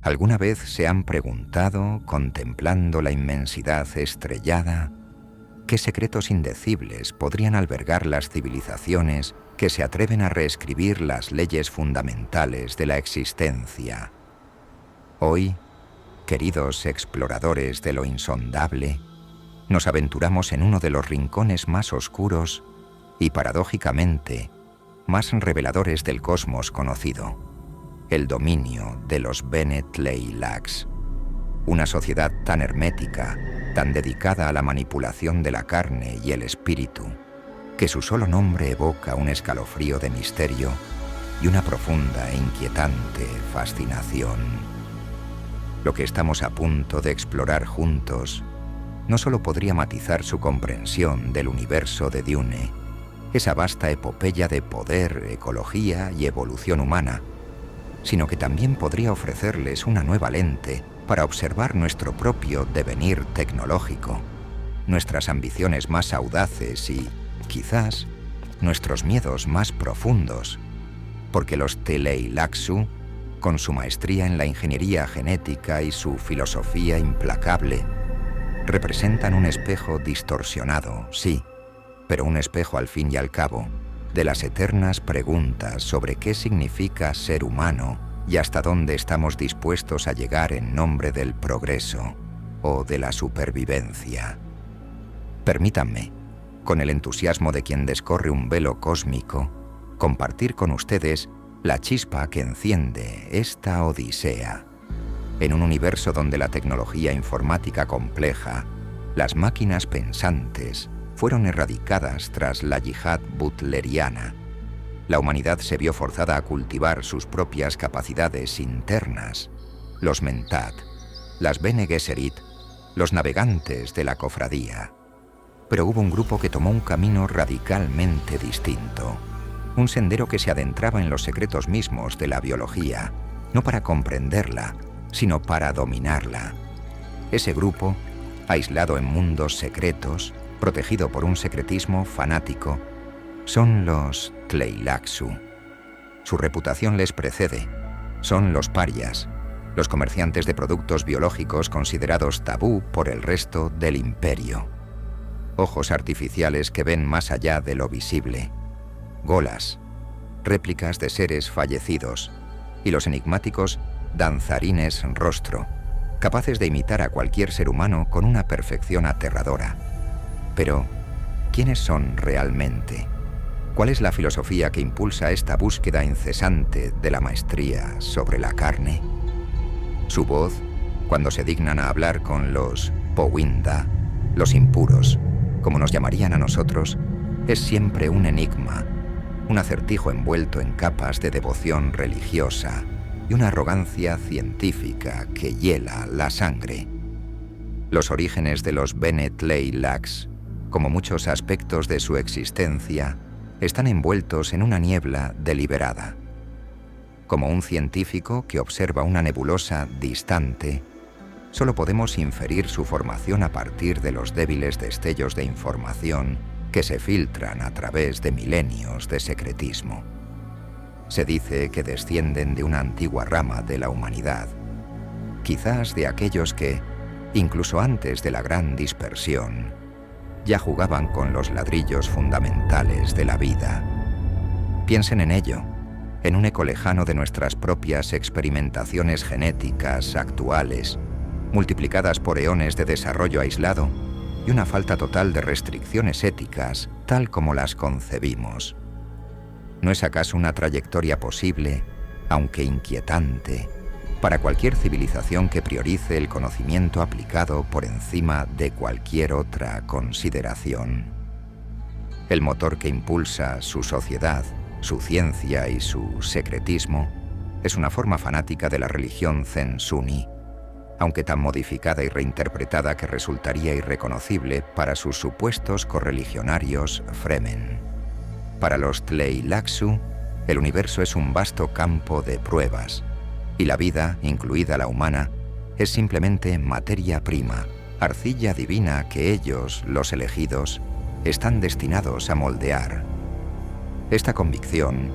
¿Alguna vez se han preguntado, contemplando la inmensidad estrellada, qué secretos indecibles podrían albergar las civilizaciones que se atreven a reescribir las leyes fundamentales de la existencia? Hoy, queridos exploradores de lo insondable, nos aventuramos en uno de los rincones más oscuros y, paradójicamente, más reveladores del cosmos conocido: el dominio de los Bene Tleilax, una sociedad tan hermética, tan dedicada a la manipulación de la carne y el espíritu, que su solo nombre evoca un escalofrío de misterio y una profunda e inquietante fascinación. Lo que estamos a punto de explorar juntos no solo podría matizar su comprensión del universo de Dune, esa vasta epopeya de poder, ecología y evolución humana, sino que también podría ofrecerles una nueva lente para observar nuestro propio devenir tecnológico, nuestras ambiciones más audaces y, quizás, nuestros miedos más profundos, porque los Tleilaxu, con su maestría en la ingeniería genética y su filosofía implacable, representan un espejo distorsionado, sí, pero un espejo al fin y al cabo de las eternas preguntas sobre qué significa ser humano y hasta dónde estamos dispuestos a llegar en nombre del progreso o de la supervivencia. Permítanme, con el entusiasmo de quien descorre un velo cósmico, compartir con ustedes la chispa que enciende esta odisea. En un universo donde la tecnología informática compleja, las máquinas pensantes, fueron erradicadas tras la yihad butleriana, la humanidad se vio forzada a cultivar sus propias capacidades internas, los Mentat, las Bene Gesserit, los navegantes de la cofradía. Pero hubo un grupo que tomó un camino radicalmente distinto, un sendero que se adentraba en los secretos mismos de la biología, no para comprenderla, sino para dominarla. Ese grupo, aislado en mundos secretos, protegido por un secretismo fanático, son los Tleilaxu. Su reputación les precede. Son los parias, los comerciantes de productos biológicos considerados tabú por el resto del imperio. Ojos artificiales que ven más allá de lo visible. Golas, réplicas de seres fallecidos, y los enigmáticos danzarines rostro, capaces de imitar a cualquier ser humano con una perfección aterradora. Pero, ¿quiénes son realmente? ¿Cuál es la filosofía que impulsa esta búsqueda incesante de la maestría sobre la carne? Su voz, cuando se dignan a hablar con los Powinda, los impuros, como nos llamarían a nosotros, es siempre un enigma, un acertijo envuelto en capas de devoción religiosa y una arrogancia científica que hiela la sangre. Los orígenes de los Bene Tleilax, como muchos aspectos de su existencia, están envueltos en una niebla deliberada. Como un científico que observa una nebulosa distante, solo podemos inferir su formación a partir de los débiles destellos de información que se filtran a través de milenios de secretismo. Se dice que descienden de una antigua rama de la humanidad, quizás de aquellos que, incluso antes de la gran dispersión, ya jugaban con los ladrillos fundamentales de la vida. Piensen en ello, en un eco lejano de nuestras propias experimentaciones genéticas actuales, multiplicadas por eones de desarrollo aislado y una falta total de restricciones éticas tal como las concebimos. ¿No es acaso una trayectoria posible, aunque inquietante, para cualquier civilización que priorice el conocimiento aplicado por encima de cualquier otra consideración? El motor que impulsa su sociedad, su ciencia y su secretismo es una forma fanática de la religión Zen-Suni, aunque tan modificada y reinterpretada que resultaría irreconocible para sus supuestos correligionarios Fremen. Para los Tleilaxu, el universo es un vasto campo de pruebas, y la vida, incluida la humana, es simplemente materia prima, arcilla divina que ellos, los elegidos, están destinados a moldear. Esta convicción,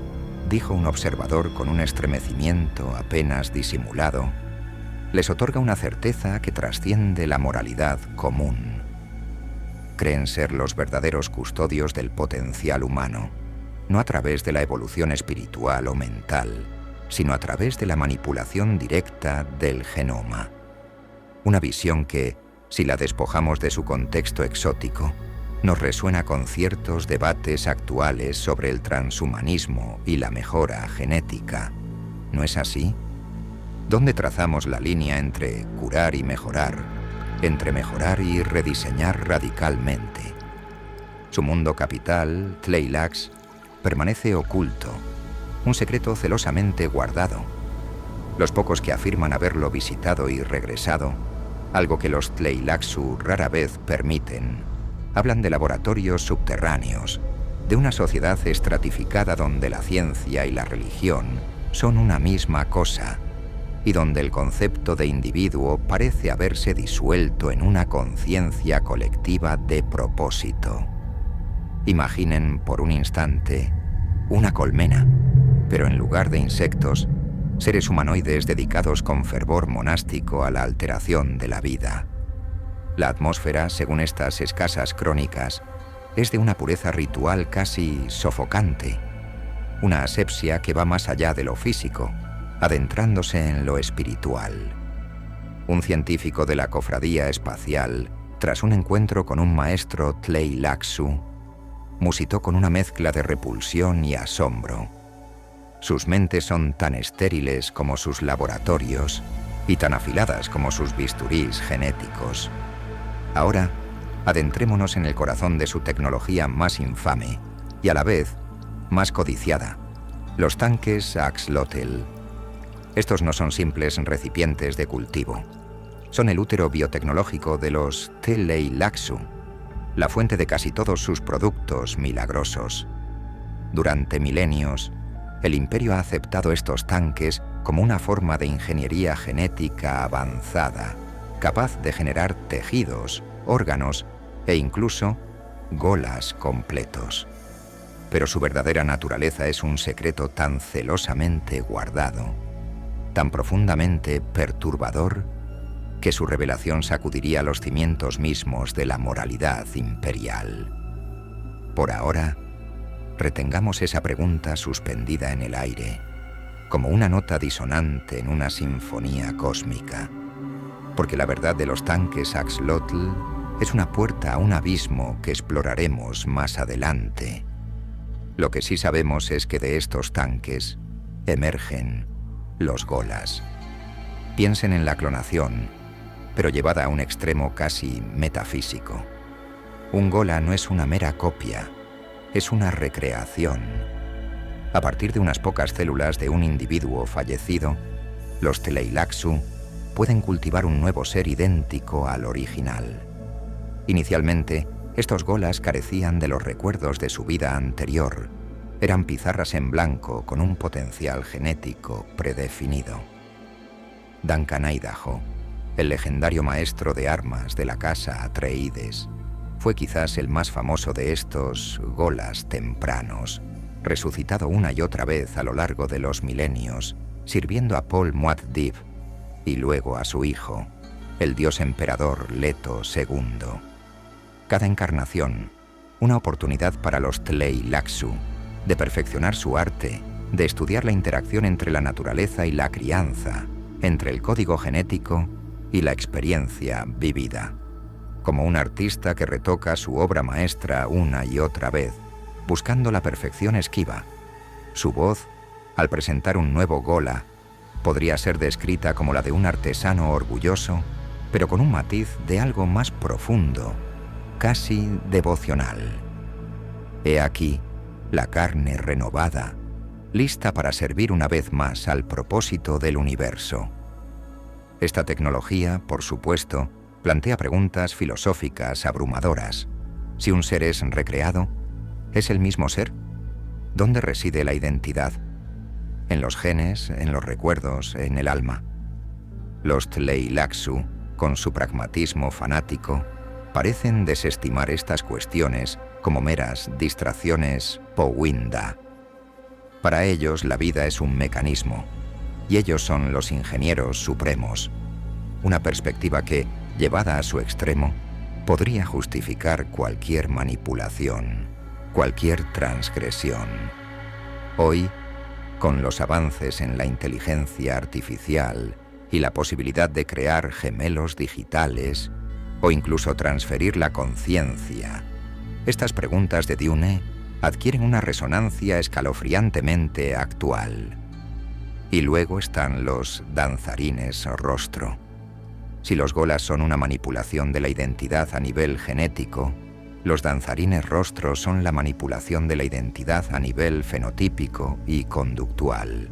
dijo un observador con un estremecimiento apenas disimulado, les otorga una certeza que trasciende la moralidad común. Creen ser los verdaderos custodios del potencial humano, no a través de la evolución espiritual o mental, sino a través de la manipulación directa del genoma. Una visión que, si la despojamos de su contexto exótico, nos resuena con ciertos debates actuales sobre el transhumanismo y la mejora genética. ¿No es así? ¿Dónde trazamos la línea entre curar y mejorar, entre mejorar y rediseñar radicalmente? Su mundo capital, Tleilax, permanece oculto, un secreto celosamente guardado. Los pocos que afirman haberlo visitado y regresado, algo que los Tleilaxu rara vez permiten, hablan de laboratorios subterráneos, de una sociedad estratificada donde la ciencia y la religión son una misma cosa, y donde el concepto de individuo parece haberse disuelto en una conciencia colectiva de propósito. Imaginen por un instante una colmena, pero en lugar de insectos, seres humanoides dedicados con fervor monástico a la alteración de la vida. La atmósfera, según estas escasas crónicas, es de una pureza ritual casi sofocante, una asepsia que va más allá de lo físico, adentrándose en lo espiritual. Un científico de la cofradía espacial, tras un encuentro con un maestro Tleilaxu, musitó con una mezcla de repulsión y asombro. Sus mentes son tan estériles como sus laboratorios y tan afiladas como sus bisturís genéticos. Ahora, adentrémonos en el corazón de su tecnología más infame y a la vez más codiciada, los tanques Axolotl. Estos no son simples recipientes de cultivo. Son el útero biotecnológico de los Tleilaxu, la fuente de casi todos sus productos milagrosos. Durante milenios, el Imperio ha aceptado estos tanques como una forma de ingeniería genética avanzada, capaz de generar tejidos, órganos e incluso golas completos. Pero su verdadera naturaleza es un secreto tan celosamente guardado, tan profundamente perturbador, que su revelación sacudiría los cimientos mismos de la moralidad imperial. Por ahora, retengamos esa pregunta suspendida en el aire, como una nota disonante en una sinfonía cósmica, porque la verdad de los tanques Axolotl es una puerta a un abismo que exploraremos más adelante. Lo que sí sabemos es que de estos tanques emergen los golas. Piensen en la clonación, pero llevada a un extremo casi metafísico. Un gola no es una mera copia, es una recreación. A partir de unas pocas células de un individuo fallecido, los Tleilaxu pueden cultivar un nuevo ser idéntico al original. Inicialmente, estos golas carecían de los recuerdos de su vida anterior. Eran pizarras en blanco con un potencial genético predefinido. Duncan Idaho, el legendario maestro de armas de la casa Atreides, fue quizás el más famoso de estos golas tempranos, resucitado una y otra vez a lo largo de los milenios, sirviendo a Pol Muad'Dib y luego a su hijo, el dios emperador Leto II. Cada encarnación, una oportunidad para los Tleilaxu de perfeccionar su arte, de estudiar la interacción entre la naturaleza y la crianza, entre el código genético y la experiencia vivida. Como un artista que retoca su obra maestra una y otra vez, buscando la perfección esquiva. Su voz, al presentar un nuevo gola, podría ser descrita como la de un artesano orgulloso, pero con un matiz de algo más profundo, casi devocional. He aquí la carne renovada, lista para servir una vez más al propósito del universo. Esta tecnología, por supuesto, plantea preguntas filosóficas abrumadoras. Si un ser es recreado, ¿es el mismo ser? ¿Dónde reside la identidad? ¿En los genes, en los recuerdos, en el alma? Los Tleilaxu, con su pragmatismo fanático, parecen desestimar estas cuestiones como meras distracciones powinda. Para ellos la vida es un mecanismo, y ellos son los ingenieros supremos, una perspectiva que, llevada a su extremo, podría justificar cualquier manipulación, cualquier transgresión. Hoy, con los avances en la inteligencia artificial y la posibilidad de crear gemelos digitales o incluso transferir la conciencia, estas preguntas de Dune adquieren una resonancia escalofriantemente actual. Y luego están los danzarines rostro. Si los golas son una manipulación de la identidad a nivel genético, los danzarines rostro son la manipulación de la identidad a nivel fenotípico y conductual.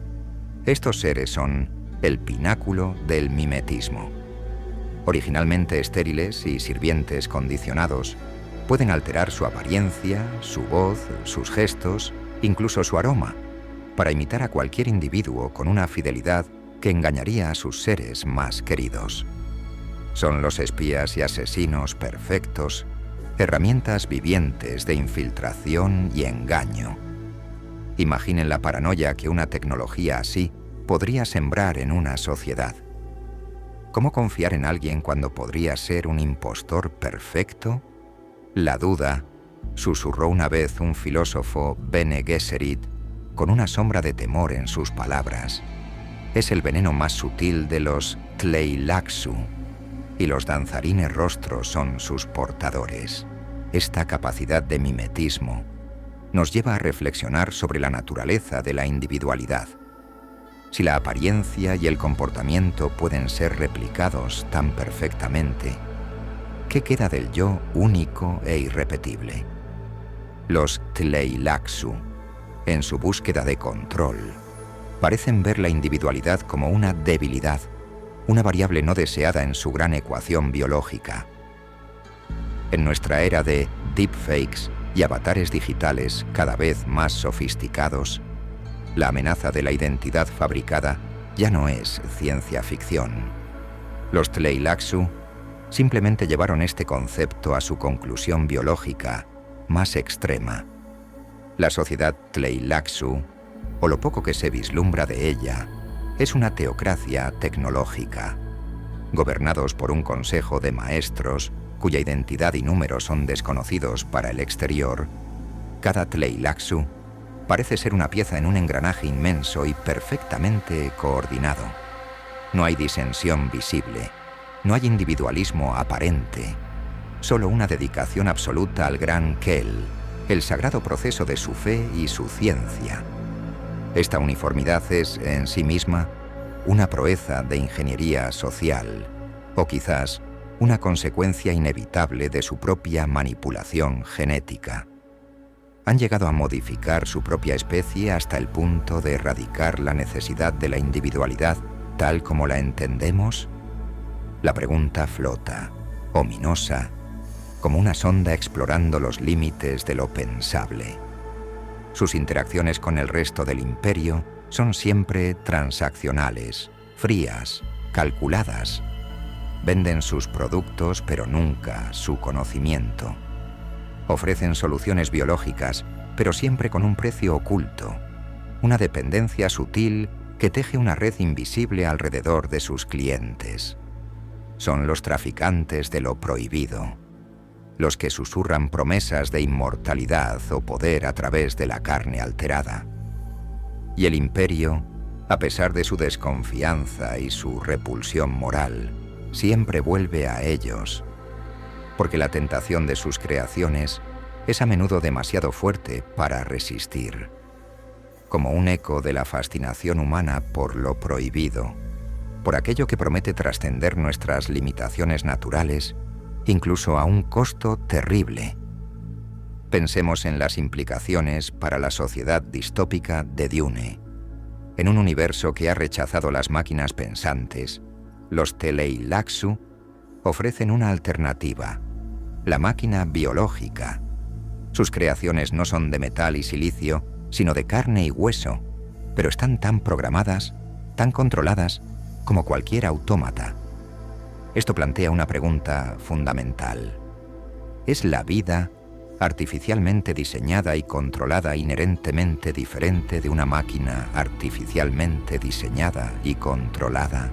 Estos seres son el pináculo del mimetismo. Originalmente estériles y sirvientes condicionados, pueden alterar su apariencia, su voz, sus gestos, incluso su aroma, para imitar a cualquier individuo con una fidelidad que engañaría a sus seres más queridos. Son los espías y asesinos perfectos, herramientas vivientes de infiltración y engaño. Imaginen la paranoia que una tecnología así podría sembrar en una sociedad. ¿Cómo confiar en alguien cuando podría ser un impostor perfecto? La duda, susurró una vez un filósofo Bene Gesserit, con una sombra de temor en sus palabras. Es el veneno más sutil de los Tleilaxu, y los danzarines rostros son sus portadores. Esta capacidad de mimetismo nos lleva a reflexionar sobre la naturaleza de la individualidad. Si la apariencia y el comportamiento pueden ser replicados tan perfectamente, ¿qué queda del yo único e irrepetible? Los Tleilaxu, en su búsqueda de control, parecen ver la individualidad como una debilidad, una variable no deseada en su gran ecuación biológica. En nuestra era de deepfakes y avatares digitales cada vez más sofisticados, la amenaza de la identidad fabricada ya no es ciencia ficción. Los Tleilaxu simplemente llevaron este concepto a su conclusión biológica más extrema. La sociedad Tleilaxu, o lo poco que se vislumbra de ella, es una teocracia tecnológica. Gobernados por un consejo de maestros cuya identidad y números son desconocidos para el exterior, cada Tleilaxu parece ser una pieza en un engranaje inmenso y perfectamente coordinado. No hay disensión visible, no hay individualismo aparente, solo una dedicación absoluta al gran Kel, el sagrado proceso de su fe y su ciencia. Esta uniformidad es, en sí misma, una proeza de ingeniería social, o quizás una consecuencia inevitable de su propia manipulación genética. Han llegado a modificar su propia especie hasta el punto de erradicar la necesidad de la individualidad tal como la entendemos. La pregunta flota, ominosa, como una sonda explorando los límites de lo pensable. Sus interacciones con el resto del imperio son siempre transaccionales, frías, calculadas. Venden sus productos, pero nunca su conocimiento. Ofrecen soluciones biológicas, pero siempre con un precio oculto, una dependencia sutil que teje una red invisible alrededor de sus clientes. Son los traficantes de lo prohibido, los que susurran promesas de inmortalidad o poder a través de la carne alterada. Y el imperio, a pesar de su desconfianza y su repulsión moral, siempre vuelve a ellos, porque la tentación de sus creaciones es a menudo demasiado fuerte para resistir, como un eco de la fascinación humana por lo prohibido, por aquello que promete trascender nuestras limitaciones naturales, incluso a un costo terrible. Pensemos en las implicaciones para la sociedad distópica de Dune. En un universo que ha rechazado las máquinas pensantes, los Tleilaxu ofrecen una alternativa, la máquina biológica. Sus creaciones no son de metal y silicio, sino de carne y hueso, pero están tan programadas, tan controladas, como cualquier autómata. Esto plantea una pregunta fundamental. ¿Es la vida, artificialmente diseñada y controlada, inherentemente diferente de una máquina artificialmente diseñada y controlada?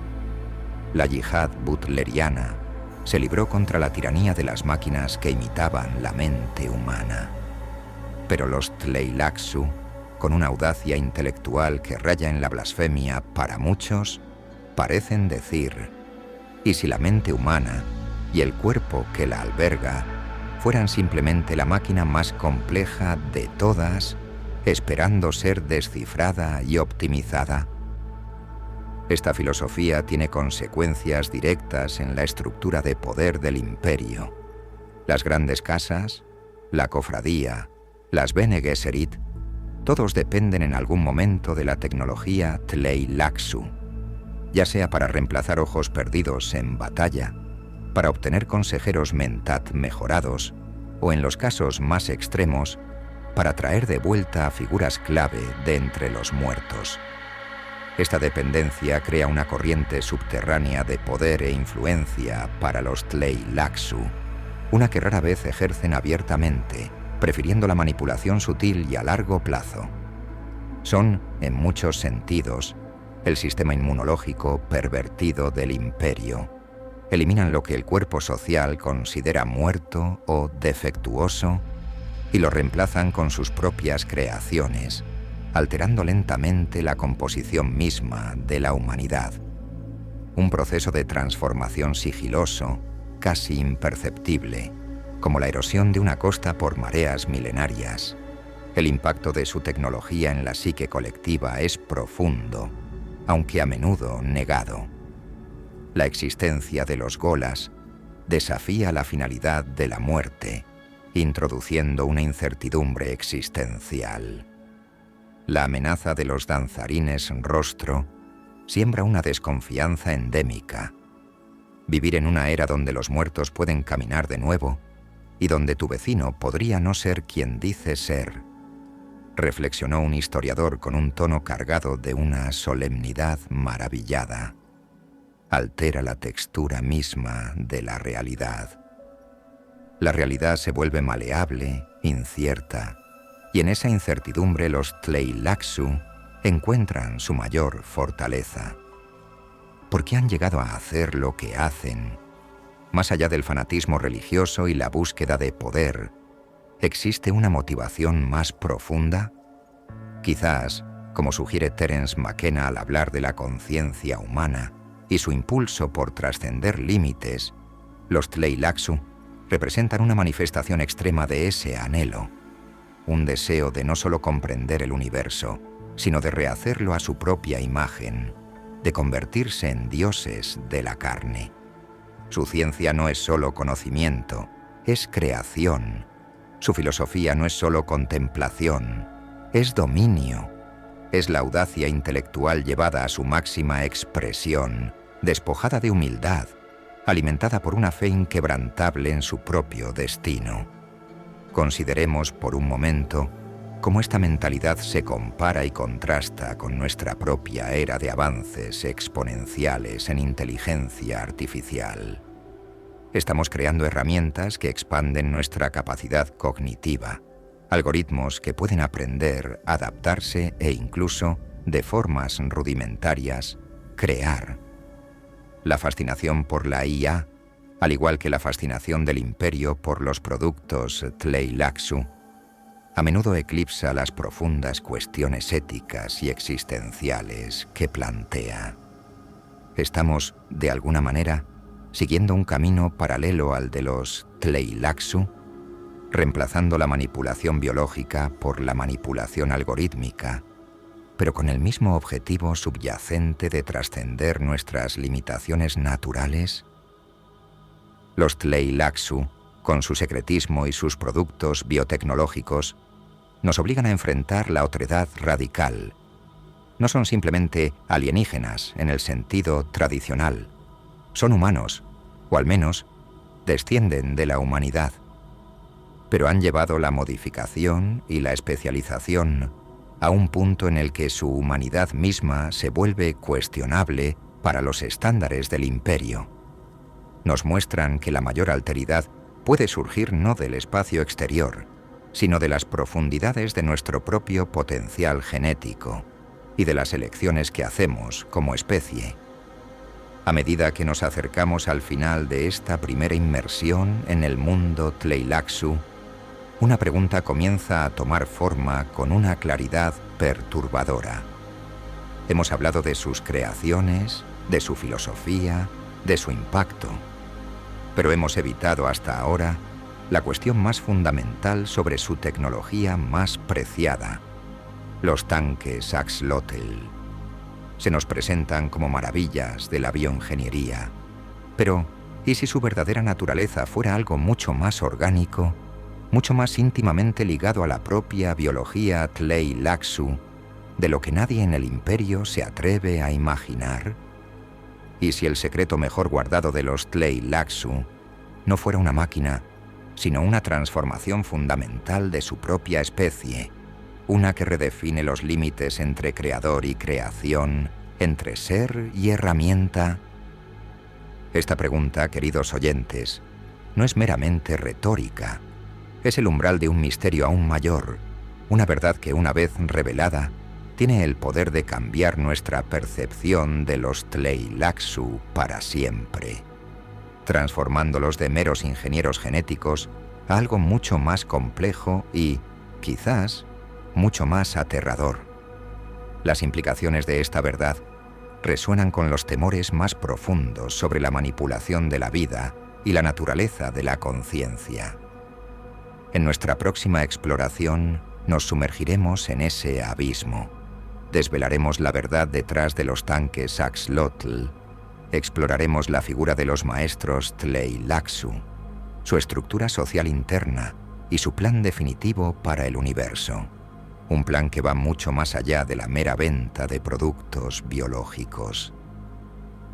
La yihad butleriana se libró contra la tiranía de las máquinas que imitaban la mente humana. Pero los Tleilaxu, con una audacia intelectual que raya en la blasfemia para muchos, parecen decir: ¿y si la mente humana y el cuerpo que la alberga fueran simplemente la máquina más compleja de todas, esperando ser descifrada y optimizada? Esta filosofía tiene consecuencias directas en la estructura de poder del imperio. Las grandes casas, la cofradía, las Bene Gesserit, todos dependen en algún momento de la tecnología Tleilaxu, ya sea para reemplazar ojos perdidos en batalla, para obtener consejeros mentat mejorados, o en los casos más extremos, para traer de vuelta a figuras clave de entre los muertos. Esta dependencia crea una corriente subterránea de poder e influencia para los Tleilaxu, una que rara vez ejercen abiertamente, prefiriendo la manipulación sutil y a largo plazo. Son, en muchos sentidos, el sistema inmunológico pervertido del imperio. Eliminan lo que el cuerpo social considera muerto o defectuoso y lo reemplazan con sus propias creaciones, alterando lentamente la composición misma de la humanidad. Un proceso de transformación sigiloso, casi imperceptible, como la erosión de una costa por mareas milenarias. El impacto de su tecnología en la psique colectiva es profundo, aunque a menudo negado. La existencia de los Golas desafía la finalidad de la muerte, introduciendo una incertidumbre existencial. La amenaza de los danzarines rostro siembra una desconfianza endémica. Vivir en una era donde los muertos pueden caminar de nuevo y donde tu vecino podría no ser quien dice ser, reflexionó un historiador con un tono cargado de una solemnidad maravillada. Altera la textura misma de la realidad. La realidad se vuelve maleable, incierta, y en esa incertidumbre los Tleilaxu encuentran su mayor fortaleza. ¿Por qué han llegado a hacer lo que hacen? Más allá del fanatismo religioso y la búsqueda de poder, ¿existe una motivación más profunda? Quizás, como sugiere Terence McKenna al hablar de la conciencia humana y su impulso por trascender límites, los Tleilaxu representan una manifestación extrema de ese anhelo, un deseo de no solo comprender el universo, sino de rehacerlo a su propia imagen, de convertirse en dioses de la carne. Su ciencia no es solo conocimiento, es creación. Su filosofía no es solo contemplación, es dominio. Es la audacia intelectual llevada a su máxima expresión, despojada de humildad, alimentada por una fe inquebrantable en su propio destino. Consideremos por un momento cómo esta mentalidad se compara y contrasta con nuestra propia era de avances exponenciales en inteligencia artificial. Estamos creando herramientas que expanden nuestra capacidad cognitiva, algoritmos que pueden aprender, adaptarse e incluso, de formas rudimentarias, crear. La fascinación por la IA, al igual que la fascinación del imperio por los productos Tleilaxu, a menudo eclipsa las profundas cuestiones éticas y existenciales que plantea. Estamos, de alguna manera, siguiendo un camino paralelo al de los Tleilaxu, reemplazando la manipulación biológica por la manipulación algorítmica, pero con el mismo objetivo subyacente de trascender nuestras limitaciones naturales. Los Tleilaxu, con su secretismo y sus productos biotecnológicos, nos obligan a enfrentar la otredad radical. No son simplemente alienígenas en el sentido tradicional. Son humanos, o al menos descienden de la humanidad. Pero han llevado la modificación y la especialización a un punto en el que su humanidad misma se vuelve cuestionable para los estándares del imperio. Nos muestran que la mayor alteridad puede surgir no del espacio exterior, sino de las profundidades de nuestro propio potencial genético y de las elecciones que hacemos como especie. A medida que nos acercamos al final de esta primera inmersión en el mundo Tleilaxu, una pregunta comienza a tomar forma con una claridad perturbadora. Hemos hablado de sus creaciones, de su filosofía, de su impacto, pero hemos evitado hasta ahora la cuestión más fundamental sobre su tecnología más preciada, los tanques Axolotl. Se nos presentan como maravillas de la bioingeniería, pero ¿y si su verdadera naturaleza fuera algo mucho más orgánico, mucho más íntimamente ligado a la propia biología Tleilaxu, de lo que nadie en el Imperio se atreve a imaginar? ¿Y si el secreto mejor guardado de los Tleilaxu no fuera una máquina, sino una transformación fundamental de su propia especie, una que redefine los límites entre creador y creación, entre ser y herramienta? Esta pregunta, queridos oyentes, no es meramente retórica. Es el umbral de un misterio aún mayor, una verdad que una vez revelada, tiene el poder de cambiar nuestra percepción de los Tleilaxu para siempre, transformándolos de meros ingenieros genéticos a algo mucho más complejo y, quizás, mucho más aterrador. Las implicaciones de esta verdad resuenan con los temores más profundos sobre la manipulación de la vida y la naturaleza de la conciencia. En nuestra próxima exploración nos sumergiremos en ese abismo. Desvelaremos la verdad detrás de los tanques Axolotl. Exploraremos la figura de los maestros Tleilaxu, su estructura social interna y su plan definitivo para el universo. Un plan que va mucho más allá de la mera venta de productos biológicos.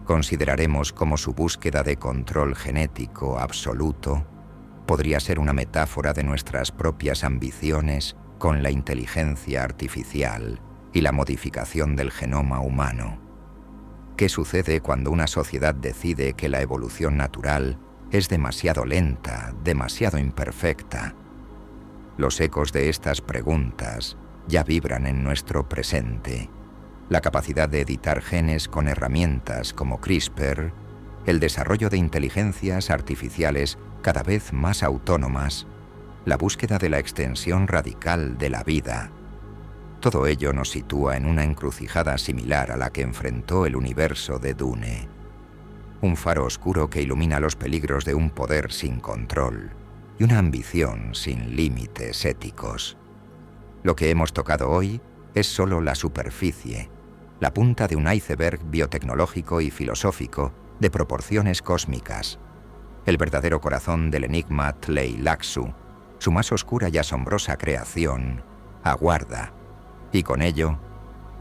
Consideraremos cómo su búsqueda de control genético absoluto podría ser una metáfora de nuestras propias ambiciones con la inteligencia artificial y la modificación del genoma humano. ¿Qué sucede cuando una sociedad decide que la evolución natural es demasiado lenta, demasiado imperfecta? Los ecos de estas preguntas ya vibran en nuestro presente. La capacidad de editar genes con herramientas como CRISPR, el desarrollo de inteligencias artificiales cada vez más autónomas, la búsqueda de la extensión radical de la vida. Todo ello nos sitúa en una encrucijada similar a la que enfrentó el universo de Dune. Un faro oscuro que ilumina los peligros de un poder sin control y una ambición sin límites éticos. Lo que hemos tocado hoy es solo la superficie, la punta de un iceberg biotecnológico y filosófico de proporciones cósmicas. El verdadero corazón del enigma Tleilaxu, su más oscura y asombrosa creación, aguarda, y con ello,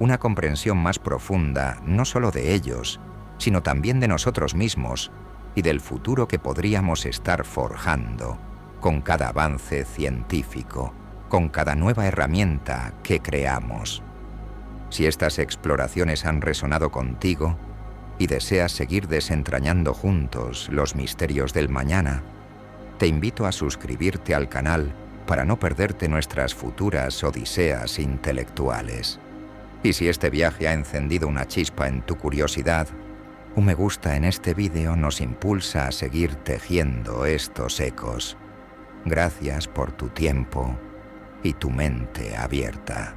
una comprensión más profunda no solo de ellos, sino también de nosotros mismos y del futuro que podríamos estar forjando con cada avance científico, con cada nueva herramienta que creamos. Si estas exploraciones han resonado contigo y deseas seguir desentrañando juntos los misterios del mañana, te invito a suscribirte al canal para no perderte nuestras futuras odiseas intelectuales. Y si este viaje ha encendido una chispa en tu curiosidad, un me gusta en este vídeo nos impulsa a seguir tejiendo estos ecos. Gracias por tu tiempo y tu mente abierta.